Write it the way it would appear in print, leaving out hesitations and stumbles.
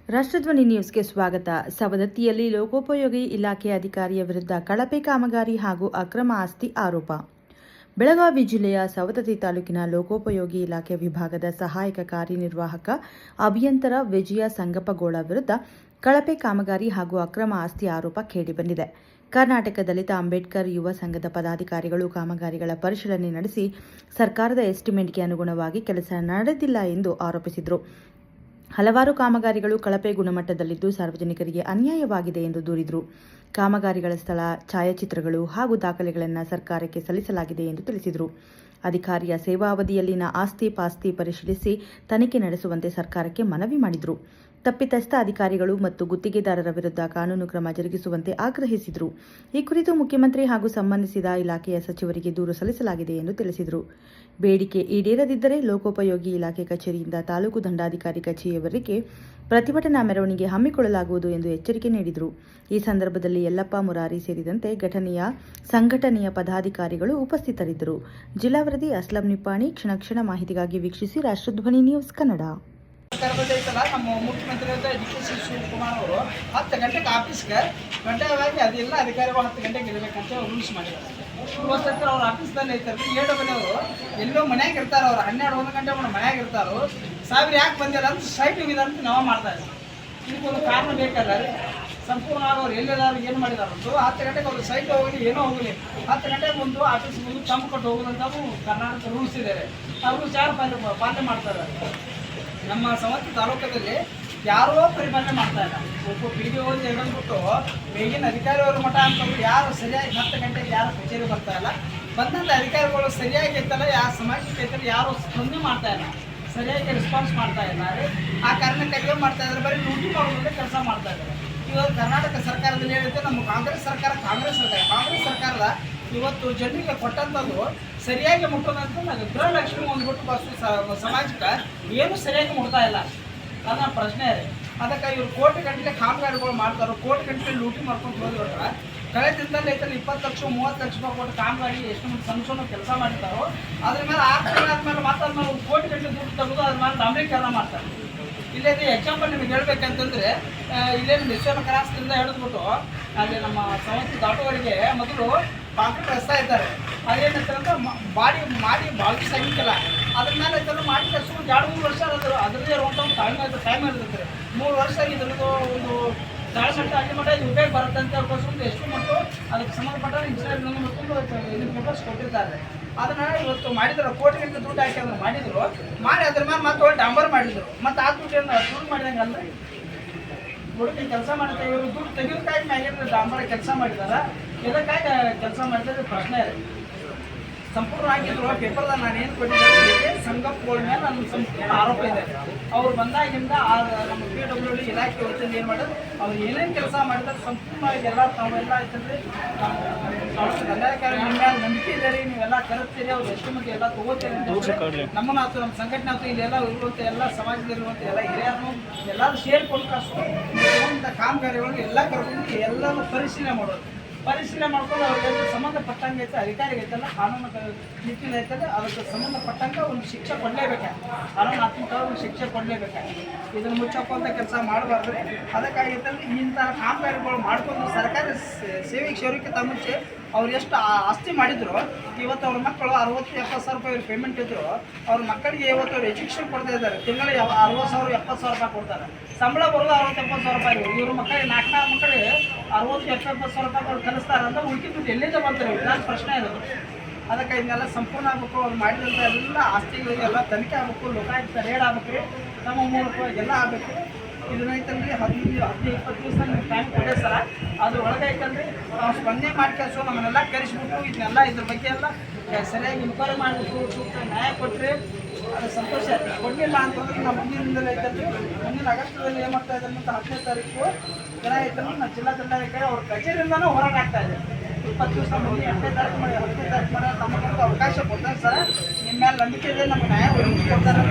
ರಾಷ್ಟ್ರಧ್ವನಿ ನ್ಯೂಸ್ಗೆ ಸ್ವಾಗತ. ಸವದತ್ತಿಯಲ್ಲಿ ಲೋಕೋಪಯೋಗಿ ಇಲಾಖೆ ಅಧಿಕಾರಿಯ ವಿರುದ್ಧ ಕಳಪೆ ಕಾಮಗಾರಿ ಹಾಗೂ ಅಕ್ರಮ ಆಸ್ತಿ ಆರೋಪ. ಬೆಳಗಾವಿ ಜಿಲ್ಲೆಯ ಸವದತ್ತಿ ತಾಲೂಕಿನ ಲೋಕೋಪಯೋಗಿ ಇಲಾಖೆ ವಿಭಾಗದ ಸಹಾಯಕ ಕಾರ್ಯನಿರ್ವಾಹಕ ಅಭಿಯಂತರ ವಿಜಯ ಸಂಗಪ್ಪಗೋಳ ವಿರುದ್ಧ ಕಳಪೆ ಕಾಮಗಾರಿ ಹಾಗೂ ಅಕ್ರಮ ಆಸ್ತಿ ಆರೋಪ ಕೇಳಿಬಂದಿದೆ. ಕರ್ನಾಟಕ ದಲಿತ ಅಂಬೇಡ್ಕರ್ ಯುವ ಸಂಘದ ಪದಾಧಿಕಾರಿಗಳು ಕಾಮಗಾರಿಗಳ ಪರಿಶೀಲನೆ ನಡೆಸಿ ಸರ್ಕಾರದ ಎಸ್ಟಿಮೇಟ್ಗೆ ಅನುಗುಣವಾಗಿ ಕೆಲಸ ನಡೆದಿಲ್ಲ ಎಂದು ಆರೋಪಿಸಿದರು. ಹಲವಾರು ಕಾಮಗಾರಿಗಳು ಕಳಪೆ ಗುಣಮಟ್ಟದಲ್ಲಿದ್ದು ಸಾರ್ವಜನಿಕರಿಗೆ ಅನ್ಯಾಯವಾಗಿದೆ ಎಂದು ದೂರಿದರು. ಕಾಮಗಾರಿಗಳ ಸ್ಥಳ, ಛಾಯಾಚಿತ್ರಗಳು ಹಾಗೂ ದಾಖಲೆಗಳನ್ನು ಸರ್ಕಾರಕ್ಕೆ ಸಲ್ಲಿಸಲಾಗಿದೆ ಎಂದು ತಿಳಿಸಿದರು. ಅಧಿಕಾರಿಯ ಸೇವಾವಧಿಯಲ್ಲಿನ ಆಸ್ತಿ ಪಾಸ್ತಿ ಪರಿಶೀಲಿಸಿ ತನಿಖೆ ನಡೆಸುವಂತೆ ಸರ್ಕಾರಕ್ಕೆ ಮನವಿ ಮಾಡಿದರು. ತಪ್ಪಿತಸ್ಥ ಅಧಿಕಾರಿಗಳು ಮತ್ತು ಗುತ್ತಿಗೆದಾರರ ವಿರುದ್ಧ ಕಾನೂನು ಕ್ರಮ ಜರುಗಿಸುವಂತೆ ಆಗ್ರಹಿಸಿದರು. ಈ ಕುರಿತು ಮುಖ್ಯಮಂತ್ರಿ ಹಾಗೂ ಸಂಬಂಧಿಸಿದ ಇಲಾಖೆಯ ಸಚಿವರಿಗೆ ದೂರು ಸಲ್ಲಿಸಲಾಗಿದೆ ಎಂದು ತಿಳಿಸಿದರು. ಬೇಡಿಕೆ ಈಡೇರದಿದ್ದರೆ ಲೋಕೋಪಯೋಗಿ ಇಲಾಖೆ ಕಚೇರಿಯಿಂದ ತಾಲೂಕು ದಂಡಾಧಿಕಾರಿ ಕಚೇರಿಯವರೆಗೆ ಪ್ರತಿಭಟನಾ ಮೆರವಣಿಗೆ ಹಮ್ಮಿಕೊಳ್ಳಲಾಗುವುದು ಎಂದು ಎಚ್ಚರಿಕೆ ನೀಡಿದರು. ಈ ಸಂದರ್ಭದಲ್ಲಿ ಯಲ್ಲಪ್ಪ ಮುರಾರಿ ಸೇರಿದಂತೆ ಸಂಘಟನೆಯ ಪದಾಧಿಕಾರಿಗಳು ಉಪಸ್ಥಿತರಿದ್ದರು. ಜಿಲ್ಲಾ ವರದಿ ಅಸ್ಲಂ ನಿಪ್ಪಾಣಿ. ಕ್ಷಣ ಮಾಹಿತಿಗಾಗಿ ವೀಕ್ಷಿಸಿ ರಾಷ್ಟ್ರಧ್ವನಿ ನ್ಯೂಸ್ ಕನ್ನಡ. ಸರ್ಕಾರದೈತಲ್ಲ ನಮ್ಮ ಮುಖ್ಯಮಂತ್ರಿ ಡಿ ಕೆ ಶಿವಕುಮಾರ್ ಅವರು 10 ಗಂಟೆಗೆ ಆಫೀಸ್ಗೆ ಗಂಟೆವಾಗಿ ಅದೆಲ್ಲ ಅಧಿಕಾರಿಗಳು 10 ಗಂಟೆಗೆ ಇರಬೇಕಂತ ರೂಲ್ಸ್ ಮಾಡಿದ್ದಾರೆ. ಇವತ್ತು ಅವ್ರ ಆಫೀಸ್ದಲ್ಲಿ ಐತಾರೆ ಅವರು ಎಲ್ಲೋ ಮನ್ಯಾಗ ಇರ್ತಾರೆ. ಅವ್ರು 12-1 ಗಂಟೆ ಮನ್ಯಾಗ ಇರ್ತಾರೋ. ಸಾವಿರ ಯಾಕೆ ಬಂದಿಲ್ಲ ಅಂತ ಸೈಟ್ ಹೋಗಿದ ಅಂತ ನಾವು ಮಾಡ್ತಾ ಇದ್ದೀವಿ. ಇದಕ್ಕೊಂದು ಕಾರಣ ಬೇಕಲ್ಲ ರೀ. ಸಂಪೂರ್ಣವಾಗಿ ಅವ್ರು ಎಲ್ಲೆಲ್ಲಾರು ಏನು ಮಾಡಿದಾರಂತೂ 10 ಗಂಟೆಗೆ ಅವ್ರು ಸೈಟ್ ಹೋಗಲಿ ಏನೋ ಹೋಗಲಿ 10 ಗಂಟೆಗೆ ಬಂದು ಆಫೀಸ್ ಮುಂದೆ ತಂಪು ಕೊಟ್ಟು ಹೋಗೋದಂತಾವು ಕರ್ನಾಟಕ ರೂಲ್ಸ್ ಇದ್ದಾರೆ. ಆ ರೂಲ್ಸ್ ಯಾರು ಪಾಲನೆ ಮಾಡ್ತಾ ಇದ್ದಾರೆ? ನಮ್ಮ ಸವದತ್ತಿ ತಾಲೂಕದಲ್ಲಿ ಯಾರೋ ಪರಿಪಾಲನೆ ಮಾಡ್ತಾ ಇಲ್ಲ. ಒಬ್ಬ PDO ಹೇಳ್ಬಿಟ್ಟು ಬೇಗಿನ ಅಧಿಕಾರಿಯವರು ಮಠ ಅಂತಂದ್ರೆ ಯಾರು ಸರಿಯಾಗಿ 10 ಗಂಟೆಗೆ ಯಾರು ಕಚೇರಿ ಬರ್ತಾ ಇಲ್ಲ. ಬಂದಂಥ ಅಧಿಕಾರಿಗಳು ಸರಿಯಾಗಿ ಐತಲ್ಲ, ಯಾವ ಸಮಾಜಕ್ಕೆ ಐತಲ್ಲ ಯಾರು ಸ್ಪಂದನೆ ಮಾಡ್ತಾ ಇಲ್ಲ, ಸರಿಯಾಗಿ ರೆಸ್ಪಾನ್ಸ್ ಮಾಡ್ತಾ ಇಲ್ಲ ರೀ. ಆ ಕಾರಣಕ್ಕೆ ಏನು ಮಾಡ್ತಾ ಇದ್ದಾರೆ, ಬರೀ ಲೂಟಿ ಮಾಡೋದ್ರಿಂದ ಕೆಲಸ ಮಾಡ್ತಾ ಇದ್ದಾರೆ. ಇವಾಗ ಕರ್ನಾಟಕ ಸರ್ಕಾರದಲ್ಲಿ ಹೇಳಿದ್ರೆ ನಮ್ಮ ಕಾಂಗ್ರೆಸ್ ಸರ್ಕಾರದ ಇವತ್ತು ಜನರಿಗೆ ಕೊಟ್ಟಂಥದ್ದು ಸರಿಯಾಗಿ ಮುಟ್ಟೋದಂತ ನನಗೆ ಗೃಹಲಕ್ಷ್ಮಿ ಒಂದ್ಬಿಟ್ಟು ಬಸ್ಸು ಸಮಾಜಕ್ಕೆ ಏನು ಸರಿಯಾಗಿ ಮುಟ್ತಾ ಇಲ್ಲ. ಅದನ್ನ ಪ್ರಶ್ನೆ ಇದೆ. ಅದಕ್ಕೆ ಇವರು ಕೋಟಿ ಗಂಟಲೆ ಕಾಮಗಾರಿಗಳು ಮಾಡ್ತಾರೋ, ಕೋಟಿ ಗಂಟಲೆ ಲೂಟಿ ಮಾಡ್ಕೊಂಡು ಹೋಗ್ಬಿಟ್ರೆ ಕಳೆದ ದಿನದಲ್ಲಿ ಐತಲ್ಲಿ 20 ಲಕ್ಷ 30 ಲಕ್ಷ ರೂಪಾಯಿ ಕೊಟ್ಟು ಕಾಮಗಾರಿ ಎಷ್ಟು ಮಂದಿ ಸಣ್ಣ ಕೆಲಸ ಮಾಡಿರ್ತಾರೋ ಅದ್ರ ಮೇಲೆ 6 ತಿಂಗಳಾದ್ಮೇಲೆ ಮಾತಾದ್ಮೇಲೆ ಒಂದು ಕೋಟಿ ಗಂಟೆ ದುಡ್ಡು ತೆಗೆದು ಅದ್ರ ಮೇಲೆ ಡಾಂಬರೀಕರಣ ಮಾಡ್ತಾರೆ. ಇಲ್ಲೇದು ಎಕ್ಸಾಂಪಲ್ ನಿಮಗೆ ಹೇಳ್ಬೇಕಂತಂದ್ರೆ ಇಲ್ಲೇನು ವಿಶ್ವನ ಕ್ರಾಸ್ದಿಂದ ಹಿಡಿದ್ಬಿಟ್ಟು ಅಲ್ಲಿ ನಮ್ಮ ಸವದತ್ತಿ ದಾಟುವವರೆಗೆ ಮೊದಲು ಕಾಂಕ್ರೀಟ್ ರಸ್ತೆ ಇದ್ದಾರೆ. ಅದೇನಂತಾರೆ ಅಂತ ಮಾಡಿ ಬಾಳ್ಕಿ ಸಾಗಿಲ್ಲ. ಅದ್ರ ಮೇಲೆ ಐತಲ್ಲ ಮಾಡಿ ಕಳ್ಸೋ 2-3 ವರ್ಷ ಅದರದೇ ಇರುವಂಥ ಒಂದು ಟೈಮ್ ಇರ್ತೈತೆ. 3 ವರ್ಷ ಇದ್ರದ್ದು ಒಂದು ತಾಳಸಟ್ಟ ಅಲ್ಲಿ ಮಟ್ಟ ಇದು ಉಪಯೋಗ ಬರುತ್ತೆ ಅಂತ ಹೇಳ್ಕೊಂಡು ಎಷ್ಟು ಮಟ್ಟು ಅದಕ್ಕೆ ಸಂಬಂಧಪಟ್ಟ ಇನ್ಸೂರೆನ್ಸ್ ಮತ್ತು ಪೇಪರ್ಸ್ ಕೊಟ್ಟಿರ್ತಾರೆ. ಅದನ್ನ ಇವತ್ತು ಮಾಡಿದ್ರು, ಕೋಟಿ ಗಂಟೆ ದುಡ್ಡು ಹಾಕಿ ಅದನ್ನು ಮಾಡಿ ಅದ್ರ ಮೇಲೆ ಮತ್ತೆ ಒಳ್ಳೆ ಡಾಂಬರ್ ಮಾಡಿದ್ರು. ಮತ್ತು ಆ ದುಡ್ಡು ಮಾಡಿದಂಗೆ ಅಲ್ರಿ ಹುಡುಗಿ ಕೆಲಸ ಮಾಡ್ತಾರೆ. ಇವರು ದುಡ್ಡು ತೆಗೆಯೋದಕ್ಕಾಗಿ ಮ್ಯಾಗಿನ ಡಾಂಬರ ಕೆಲಸ ಮಾಡಿದಾರೆ. ಇದಕ್ಕಾಗಿ ಕೆಲಸ ಮಾಡಿದ್ರೆ ಪ್ರಶ್ನೆ ಇದೆ. ಸಂಪೂರ್ಣವಾಗಿದ್ರು ಪೇಪರ್ದಾಗ ನಾನು ಏನು ಕೊಟ್ಟಿದ್ದೆ ಸಂಗಪ್ಪಗಳ ಮೇಲೆ ನನ್ನ ಸಂಪೂರ್ಣ ಆರೋಪ ಇದೆ. ಅವ್ರು ಬಂದಾಗಿಂದ ನಮ್ಮ PWD ಇಲಾಖೆ ವತಿಯಿಂದ ಏನು ಮಾಡೋದು, ಅವ್ರು ಏನೇನು ಕೆಲಸ ಮಾಡಿದ್ರೆ ಸಂಪೂರ್ಣವಾಗಿ ಎಲ್ಲ ತಾವೆಲ್ಲ ಆಯ್ತಂದ್ರೆ ದಂಡಾಧಿಕಾರಿ ನಿಮ್ಮ ಮೇಲೆ ನಂಬಿಕೆ ಇದೆ ರೀ, ನೀವೆಲ್ಲ ಕರೆಸ್ತೀರಿ, ಅವ್ರು ಎಷ್ಟು ಮಂದಿ ಎಲ್ಲ ತಗೋತೀರಿ, ನಮ್ಮನ್ನ ಆಯ್ತು ನಮ್ಮ ಸಂಘಟನೆ ಆಯ್ತು, ಇಲ್ಲೆಲ್ಲ ಇರುವಂಥ ಎಲ್ಲ ಸಮಾಜದಲ್ಲಿರುವಂಥ ಎಲ್ಲ ಹಿರಿಯರನ್ನು ಎಲ್ಲರೂ ಸೇರಿಕೊಂಡು ಕಾಮಗಾರಿಗಳು ಎಲ್ಲ ಕರ್ಕೊಂಡು ಎಲ್ಲರೂ ಪರಿಶೀಲನೆ ಮಾಡ್ಕೊಂಡು ಅವ್ರಿಗೆ ಸಂಬಂಧಪಟ್ಟಂಗೆ ಐತೆ ಅಧಿಕಾರಿಗೆ ಐತಲ್ಲ ಕಾನೂನು ನೀತಿನ ಐತಲ್ಲ ಅದಕ್ಕೆ ಸಂಬಂಧಪಟ್ಟಂಗೆ ಒಂದು ಶಿಕ್ಷೆ ಕೊಡಲೇಬೇಕು. ಕಾನೂನಾತ್ಮಕವಾಗಿ ಒಂದು ಶಿಕ್ಷೆ ಕೊಡಲೇಬೇಕು. ಇದನ್ನು ಮುಚ್ಚಕ್ಕಂಥ ಕೆಲಸ ಮಾಡಬಾರ್ದು. ಅದಕ್ಕಾಗಿತ್ತಲ್ಲ ಇಂಥ ಕಾಮಗಾರಿಗಳು ಮಾಡ್ಕೊಂಡು ಸರ್ಕಾರಿ ಸೇವೆಗೆ ಸೇರೋಕ್ಕಿಂತ ಮುಂಚೆ ಅವ್ರು ಎಷ್ಟು ಆಸ್ತಿ ಮಾಡಿದ್ರು. ಇವತ್ತು ಅವ್ರ ಮಕ್ಕಳು 60-70 ಸಾವಿರ ರೂಪಾಯಿ ಪೇಮೆಂಟ್ ಇದ್ರು. ಅವ್ರ ಮಕ್ಕಳಿಗೆ ಇವತ್ತು ಅವ್ರು ಎಜುಕೇಷನ್ ಕೊಡ್ತಾ ಇದ್ದಾರೆ. ತಿಂಗಳಿಗೆ 60,000-70,000 ರೂಪಾಯಿ ಕೊಡ್ತಾರೆ. ಸಂಬಳ ಬರೋದು 60-70 ಸಾವಿರ ರೂಪಾಯಿ. ಇವ್ರ ಮಕ್ಕಳಿಗೆ 4 ಮಕ್ಕಳಿಗೆ 60-70 ಸಾವಿರ ರೂಪಾಯಿ ಕಲಿಸ್ತಾರೆ ಅಂದ್ರೆ ಉಳ್ಕಿದ್ದು ಎಲ್ಲಿಂದ ಬರ್ತಾರೆ? ವಿಧಾನ ಪ್ರಶ್ನೆ ಇರೋದು. ಅದಕ್ಕೆ ಇದನ್ನೆಲ್ಲ ಸಂಪೂರ್ಣ ಆಗಬೇಕು. ಅವ್ರು ಮಾಡಿದಂಥ ಎಲ್ಲ ಆಸ್ತಿಗಳಿಗೆಲ್ಲ ತನಿಖೆ ಆಗಬೇಕು, ಲೋಕಾಯುಕ್ತ ರೇಡ್ ಆಗಬೇಕು, ನಮ್ಮ ಮೂಲಕವಾಗಿ ಎಲ್ಲ ಆಗಬೇಕು. ಇದನ್ನೈತಂದ್ರೆ 15-20 ದಿವಸ ನಿಮ್ಗೆ ಟೈಮ್ ಕೊಡೇ ಸರ. ಅದ್ರ ಒಳಗೆ ಐತಂದ್ರೆ ನಾವು ಸ್ಪಂದನೆ ಮಾಡಿ ಕೆಲಸ ನಮ್ಮನ್ನೆಲ್ಲ ಕರೆಸ್ಬಿಟ್ಟು ಇದನ್ನೆಲ್ಲ ಇದ್ರ ಬಗ್ಗೆ ಎಲ್ಲ ಸರಿಯಾಗಿ ಇನ್ಕ್ವೈರಿ ಮಾಡಬೇಕು, ಸೂಕ್ತ ನ್ಯಾಯ ಕೊಟ್ಟರೆ ಅದು ಸಂತೋಷ. ಕೊಡಲಿಲ್ಲ ಅಂತಂದ್ರೆ ನಾವು ಮುಂದಿನ ದಿನದಲ್ಲಿ ಐತಂದ್ರೆ ಮುಂದಿನ ಆಗಸ್ಟ್ದಲ್ಲಿ ಏನು ಮಾಡ್ತಾ ಇದ್ದಾರೆ ಮತ್ತು 10ನೇ ತಾರೀಕು ಏನಾಯ್ತಂದ್ರೆ ನಾವು ಜಿಲ್ಲಾ ದಂಡಾಧಿಕಾರಿ ಅವ್ರ ಕಚೇರಿಯಿಂದನೂ ಹೊರಗೆ ಆಗ್ತಾ ಇದೆ. 20 ದಿವಸ ಮುಂದೆ 8ನೇ ತಾರೀಕು ಮಾಡಿ 10ನೇ ತಾರೀಕು ಮಾಡಿ ತಮ್ಮ ಅವಕಾಶ ಕೊಡ್ತಾರೆ ಸರ್. ನಿಮ್ಮ ಮೇಲೆ ನಂಬಿಕೆ ಇದೆ, ನಮ್ಗೆ ನ್ಯಾಯ ಒದಗಿಸಿ ಕೊಡ್ತಾರೆ.